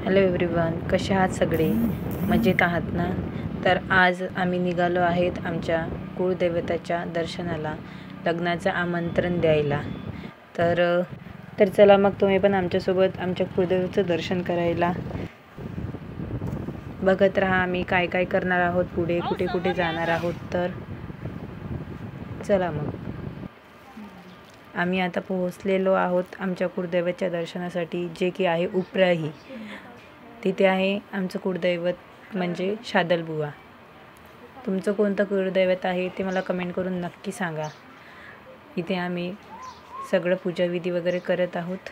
Hello everyone, कसे आहात सगळे? मजेत आहात ना? तर आज आम्ही निघालो आहेत आमच्या कुळदेवताच्या दर्शनाला, लग्नाचं आमंत्रण द्यायला. तर चला मग तुम्ही पण आमच्यासोबत आमच्या कुळदेवतेचं दर्शन करायला बघत राहा. आम्ही काय काय करणार आहोत, पुढे कुठे कुठे जाणार आहोत. तर चला मग. आम्ही आता पोहोचलेलो आहोत आमच्या कुळदैवतच्या दर्शनासाठी, जे की आहे उपराही. तिथे आहे आमचं कुळदैवत म्हणजे शादलबुवा. तुमचं कोणतं कुळदैवत आहे ते मला कमेंट करून नक्की सांगा. इथे आम्ही सगळं पूजाविधी वगैरे करत आहोत.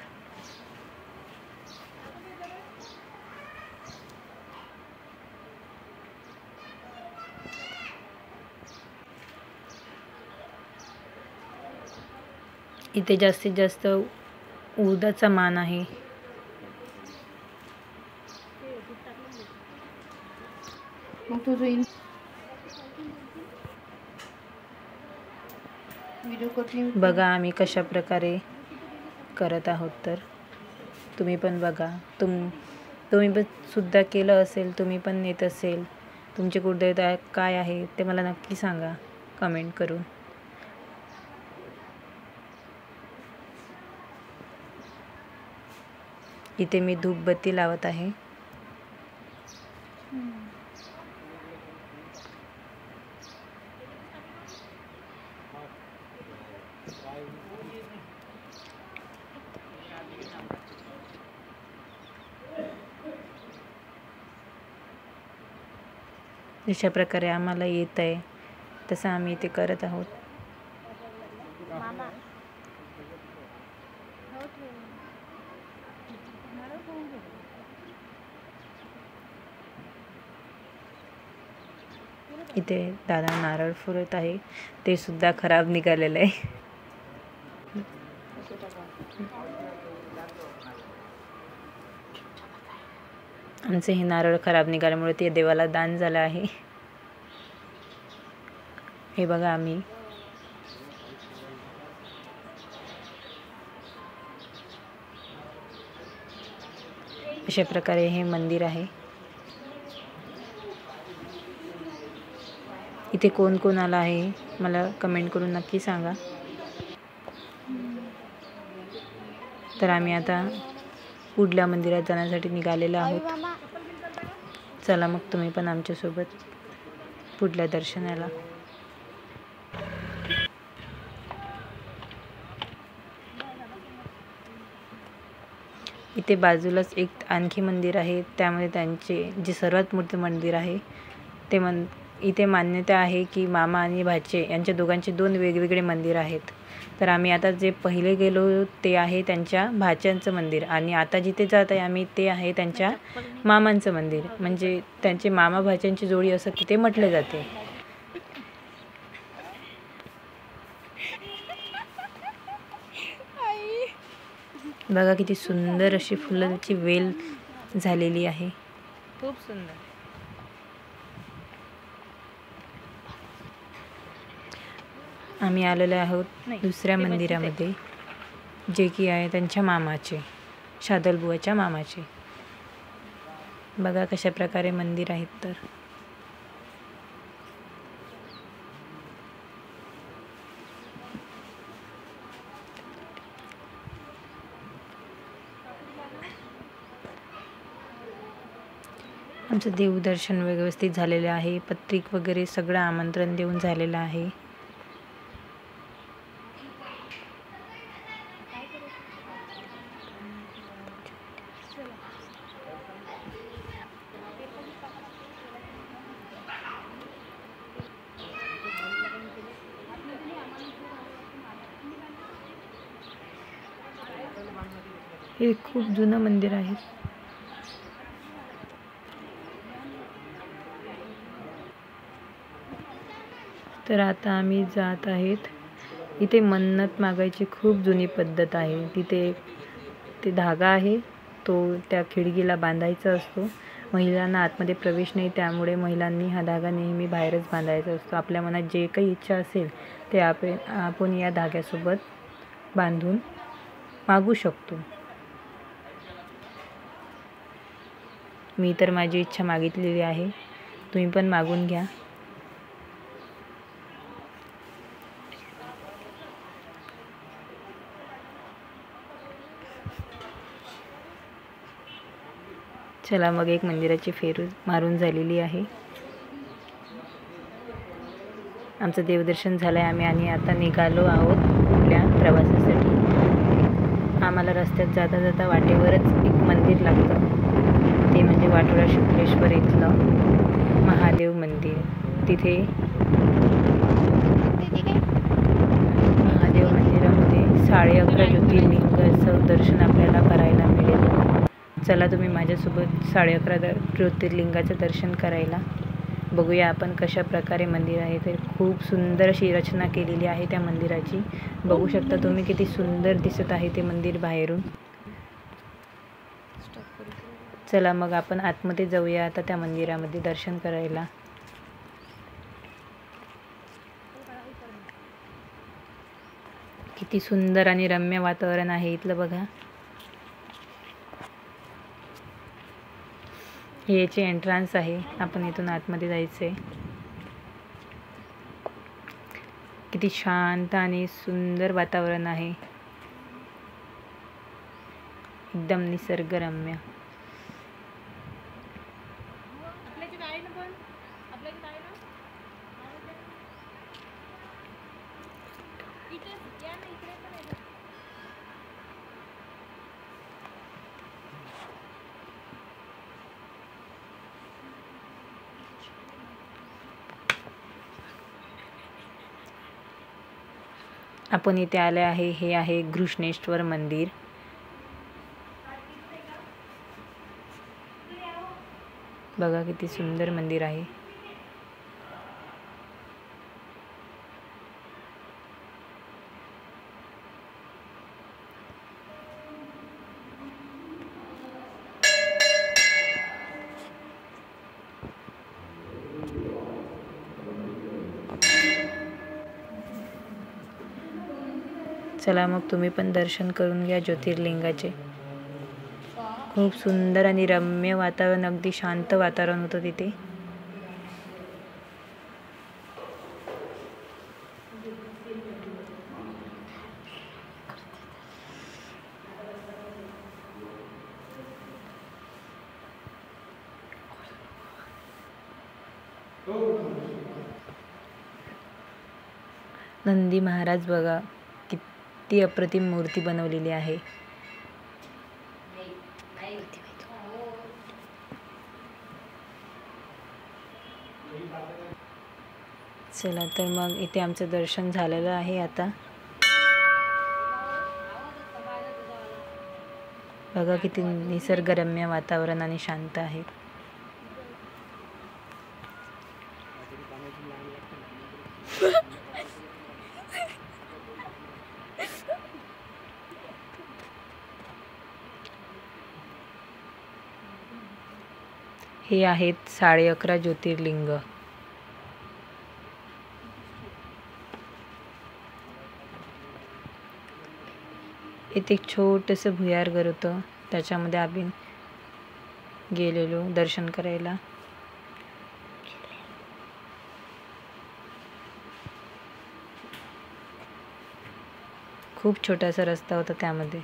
इथे जास्तीत जास्त उडदाचा मान आहे. बघा आम्ही कशा प्रकारे करत आहोत. तर तुम्ही पण बघा. तुम्ही पण सुद्धा केलं असेल, तुम्ही पण येत असेल. तुमचे कुळदैवत काय आहे ते मला नक्की सांगा कमेंट करून. इथे मी धूपबत्ती लावत आहे. अशा प्रकारे आम्हाला येत आहे तसं आम्ही ते करत आहोत. इथे दादा नारळ फोडत आहे, ते सुद्धा खराब निघालेलं आहे. आमचे हे नारळ खराब निघाल्यामुळे ते देवाला दान झालं आहे. हे बघा आम्ही अशा प्रकारे हे मंदिर आहे. इथे कोण कोण आला आहे मला कमेंट करून नक्की सांगा. तर आम्ही आता पुढल्या मंदिरात जाण्यासाठी निघालेलो आहोत. चला मग तुम्ही पण आमच्यासोबत पुढल्या दर्शनाला. इथे बाजूलाच एक आणखी मंदिर आहे. त्यामध्ये त्यांचे जे सर्वात मोठे मंदिर आहे ते इथे मान्यता आहे की मामा आणि भाचे यांच्या दोघांचे दोन वेगवेगळे मंदिर आहेत. तर आम्ही आता जे पहिले गेलो ते आहे त्यांच्या भाच्यांचं मंदिर, आणि आता जिथे जात आहे आम्ही ते आहे त्यांच्या मामांचं मंदिर. म्हणजे त्यांचे मामा भाच्यांची जोडी असं तिथे म्हटले जाते. बघा किती सुंदर अशी फुलांची वेल झालेली आहे, खूप सुंदर. आम्ही आलेलो आहोत दुसऱ्या मंदिरामध्ये, जे की आहे त्यांच्या मामाचे, शादलबुवाच्या मामाचे. बघा कशा प्रकारे मंदिर आहेत. तर आमचं देवदर्शन व्यवस्थित झालेलं आहे. पत्रिक वगैरे सगळं आमंत्रण देऊन झालेलं आहे. हे खूप जुनं मंदिर आहे. तर आता आम्ही जात आहेत. इथे मन्नत मागायची खूप जुनी पद्धत आहे. तिथे ते धागा आहे, तो त्या खिडकीला बांधायचा असतो. महिलांना आतमध्ये प्रवेश नाही, त्यामुळे महिलांनी हा धागा नेहमी बाहेरच बांधायचा असतो. आपल्या मनात जे काही इच्छा असेल ते आपण या धाग्यासोबत बांधून मागू शकतो. मी तर माझी इच्छा मागितलेली आहे, तुम्ही पण मागून घ्या. चला मग एक मंदिराची फेर मारून झालेली आहे. आमचं देवदर्शन झालं आहे आम्ही आता निघालो आहोत पुढल्या प्रवासासाठी. आम्हाला रस्त्यात जाता जाता वाटेवरच एक मंदिर लागतं, ते म्हणजे वाटोळा शुक्लेश्वर इथलं महादेव मंदिर. तिथे महादेव मंदिरामध्ये 11.5 ज्योतिर्लिंगाचं दर्शन आपल्याला करायला मिळेल. चला तुम्ही माझ्यासोबत 11.5 ज्योतिर्लिंगाचं दर्शन करायला. बघूया आपण कशा प्रकारे मंदिर आहे. तर खूप सुंदर अशी रचना केलेली आहे त्या मंदिराची. बघू शकता तुम्ही किती सुंदर दिसत आहे ते मंदिर बाहेरून. चला मग आपण आतमध्ये जाऊया आता त्या मंदिरामध्ये दर्शन करायला. किती सुंदर आणि रम्य वातावरण आहे इथलं बघा. हे याचे एंट्रन्स आहे, आपण इथून आतमध्ये जायचंय. किती शांत आणि सुंदर वातावरण आहे, एकदम निसर्गरम्य. आपण इथे आले आहे. हे आहे घृष्णेश्वर मंदिर. बघा किती सुंदर मंदिर आहे. चला मग तुम्ही पण दर्शन करून घ्या ज्योतिर्लिंगाचे. खूप सुंदर आणि रम्य वातावरण, अगदी शांत वातावरण होतं तिथे. नंदी महाराज बघा किती अप्रतिम मूर्ती बनवलेली आहे. चला तर मग इथे आमचं दर्शन झालेलं आहे आता. बघा किती निसर्गरम्य वातावरण आणि शांत आहे. हे आहेत 11.5 ज्योतिर्लिंग. इथे एक छोटंसं भुयारघर होतं, त्याच्यामध्ये आम्ही गेलेलो दर्शन करायला. खूप छोटासा रस्ता होता त्यामध्ये.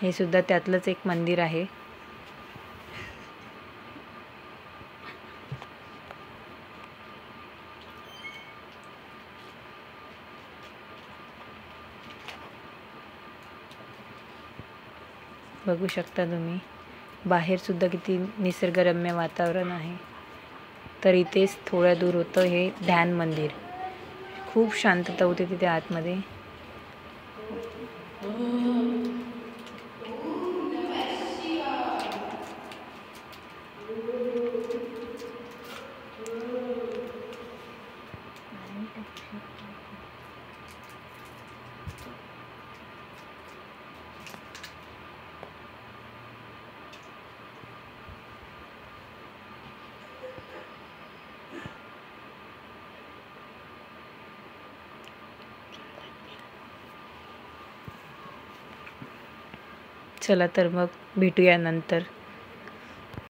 हे सुद्धा त्यातलंच एक मंदिर आहे. बघू शकता तुम्ही बाहेर सुद्धा किती निसर्गरम्य वातावरण आहे. तर इथेच थोड्या दूर होतं हे ध्यान मंदिर. खूप शांतता होती तिथे आतमध्ये. चला तर मग भेटूया नंतर.